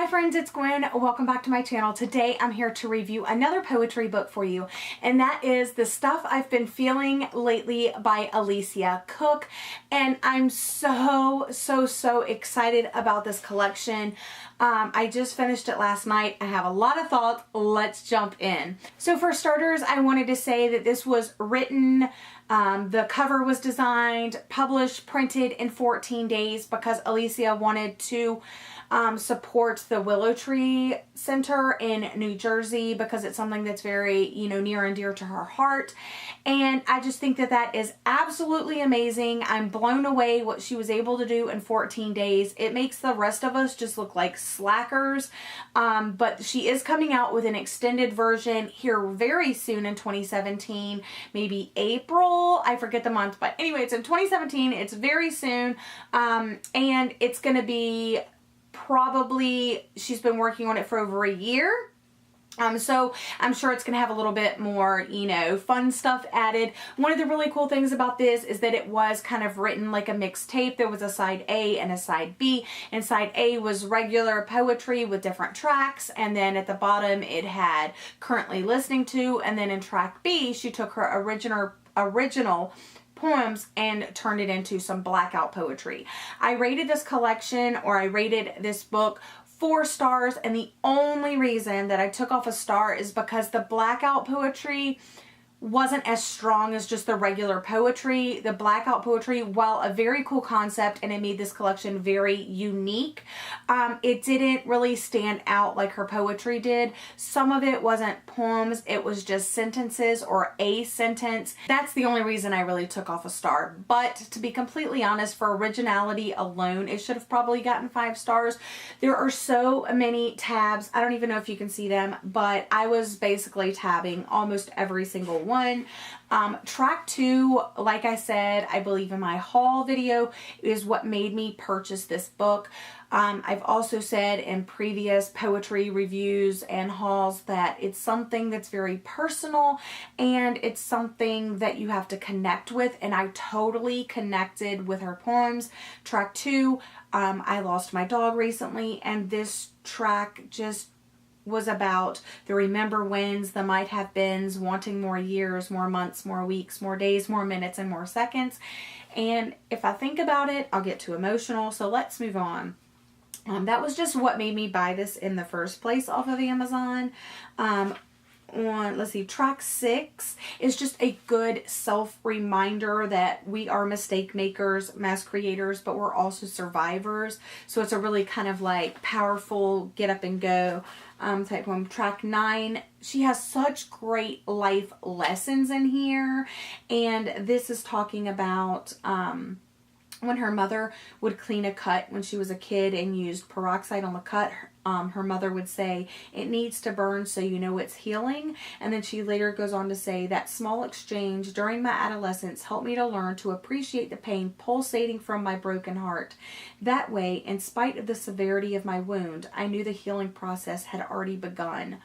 friends, it's Gwen. Welcome back to my channel. Today I'm here to review another poetry book for you, and that is The Stuff I've Been Feeling Lately by Alicia Cook. And I'm so excited about this collection. I just finished it last night. I have a lot of thoughts. Let's jump in. So for starters, I wanted to say that this was written, the cover was designed, published, printed in 14 days because Alicia wanted to support the Willow Tree Center in New Jersey because it's something that's very, near and dear to her heart. And I just think that that is absolutely amazing. I'm blown away what she was able to do in 14 days. It makes the rest of us just look like slackers. But she is coming out with an extended version here very soon in 2017, maybe April. I forget the month, but anyway, it's in 2017. It's very soon. And it's going to be probably, she's been working on it for over a year. So I'm sure it's going to have a little bit more, fun stuff added. One of the really cool things about this is that it was kind of written like a mixtape. There was a side A and a side B, and side A was regular poetry with different tracks, and then at the bottom it had currently listening to, and then in track B she took her original poems and turned it into some blackout poetry. I rated this collection, or I rated this book, 4 stars, and the only reason that I took off a star is because the blackout poetry wasn't as strong as just the regular poetry. The blackout poetry, while a very cool concept and it made this collection very unique, it didn't really stand out like her poetry did. Some of it wasn't poems, it was just sentences or a sentence. That's the only reason I really took off a star. But to be completely honest, for originality alone, it should have probably gotten 5 stars. There are so many tabs. I don't even know if you can see them, but I was basically tabbing almost every single one. Track 2, like I said, I believe in my haul video, is what made me purchase this book. I've also said in previous poetry reviews and hauls that it's something that's very personal and it's something that you have to connect with, and I totally connected with her poems. Track 2, I lost my dog recently, and this track just was about the remember whens, the might have beens, wanting more years, more months, more weeks, more days, more minutes, and more seconds. And if I think about it, I'll get too emotional, so let's move on. That was just what made me buy this in the first place off of Amazon. Let's see, track 6 is just a good self-reminder that we are mistake makers, mess creators, but we're also survivors. So it's a really kind of like powerful get up and go type poem. Track 9, she has such great life lessons in here, and this is talking about when her mother would clean a cut when she was a kid and used peroxide on the cut. Her mother would say, "It needs to burn so you know it's healing." And then she later goes on to say, "That small exchange during my adolescence helped me to learn to appreciate the pain pulsating from my broken heart. That way, in spite of the severity of my wound, I knew the healing process had already begun."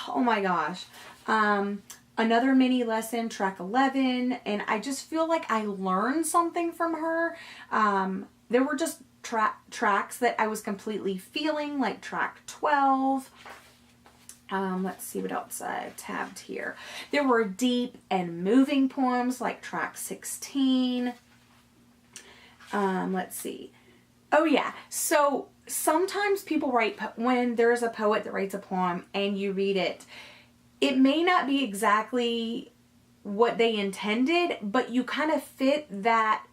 Oh my gosh. Another mini lesson, track 11, and I just feel like I learned something from her. There were just tracks that I was completely feeling, like track 12. Let's see what else I tabbed here. There were deep and moving poems like track 16. Let's see. Oh yeah, so sometimes people write, when there's a poet that writes a poem and you read it, it may not be exactly what they intended, but you kind of fit that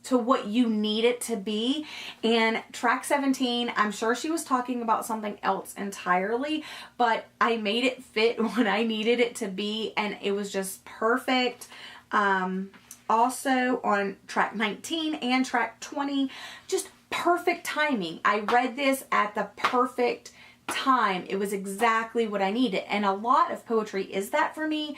to what you need it to be. And track 17, I'm sure she was talking about something else entirely, but I made it fit what I needed it to be, and it was just perfect. Also on track 19 and track 20, just perfect timing. I read this at the perfect time. It was exactly what I needed, and a lot of poetry is that for me.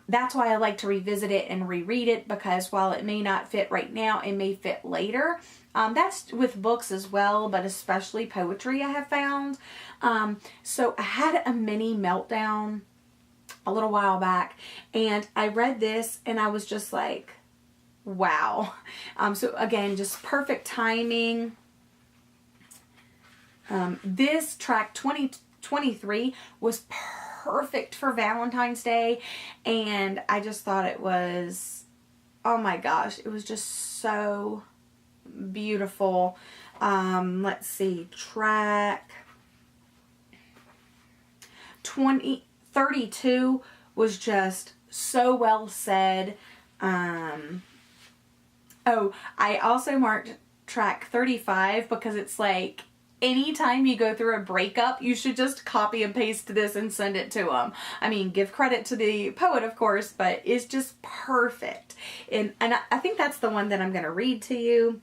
That's why I like to revisit it and reread it, because while it may not fit right now, it may fit later. That's with books as well, but especially poetry, I have found. So I had a mini meltdown a little while back, and I read this and I was just like, wow. So again, just perfect timing. This track 2023 was perfect for Valentine's Day, and I just thought it was, oh my gosh, it was just so beautiful. Let's see, track 32 was just so well said. Oh, I also marked track 35 because it's like, anytime you go through a breakup, you should just copy and paste this and send it to them. I mean, give credit to the poet, of course, but it's just perfect. And I think that's the one that I'm going to read to you.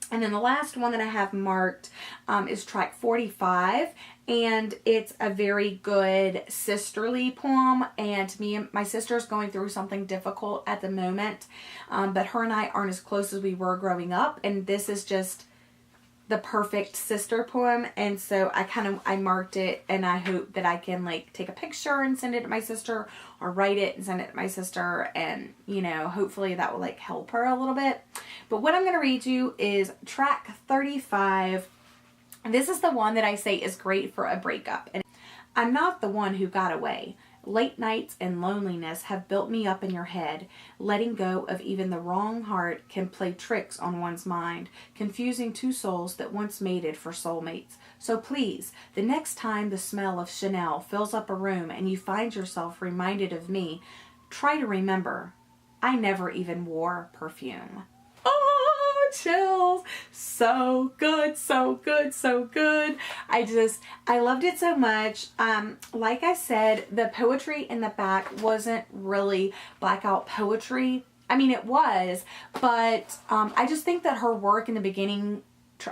And then the last one that I have marked is track 45, and it's a very good sisterly poem. And me and my sister's going through something difficult at the moment, but her and I aren't as close as we were growing up, and this is just the perfect sister poem. And so I marked it, and I hope that I can like take a picture and send it to my sister, or write it and send it to my sister, and you know, hopefully that will like help her a little bit. But what I'm going to read you is track 35. And this is the one that I say is great for a breakup. And I'm not the one who got away. Late nights and loneliness have built me up in your head. Letting go of even the wrong heart can play tricks on one's mind, confusing two souls that once mated for soulmates. So please, the next time the smell of Chanel fills up a room and you find yourself reminded of me, try to remember, I never even wore perfume. Oh, chills. So good, so good, so good. I loved it so much. Like I said, the poetry in the back wasn't really blackout poetry. I mean, it was, but I just think that her work in the beginning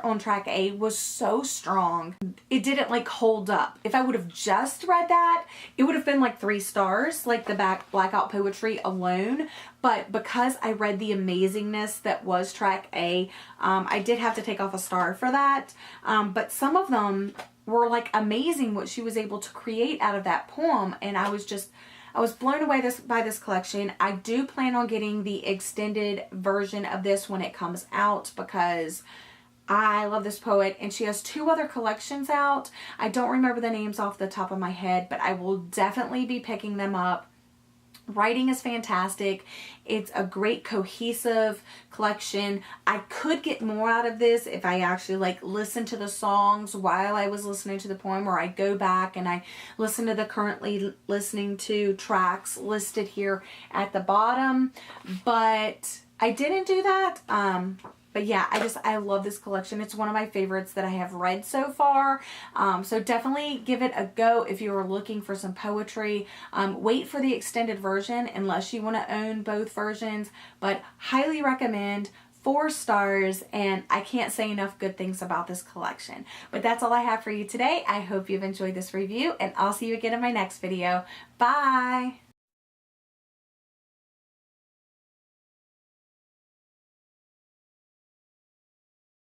on track A was so strong. It didn't like hold up. If I would have just read that, it would have been like 3 stars, like the back blackout poetry alone. But because I read the amazingness that was track A, I did have to take off a star for that. But some of them were like amazing what she was able to create out of that poem, and I was blown away by this collection. I do plan on getting the extended version of this when it comes out because I love this poet, and she has 2 other collections out. I don't remember the names off the top of my head, but I will definitely be picking them up. Writing is fantastic. It's a great cohesive collection. I could get more out of this if I actually like listen to the songs while I was listening to the poem, or I go back and I listen to the currently listening to tracks listed here at the bottom. But I didn't do that. But yeah, I love this collection. It's one of my favorites that I have read so far. So definitely give it a go if you are looking for some poetry. Wait for the extended version unless you want to own both versions. But highly recommend. 4 stars, and I can't say enough good things about this collection. But that's all I have for you today. I hope you've enjoyed this review, and I'll see you again in my next video. Bye!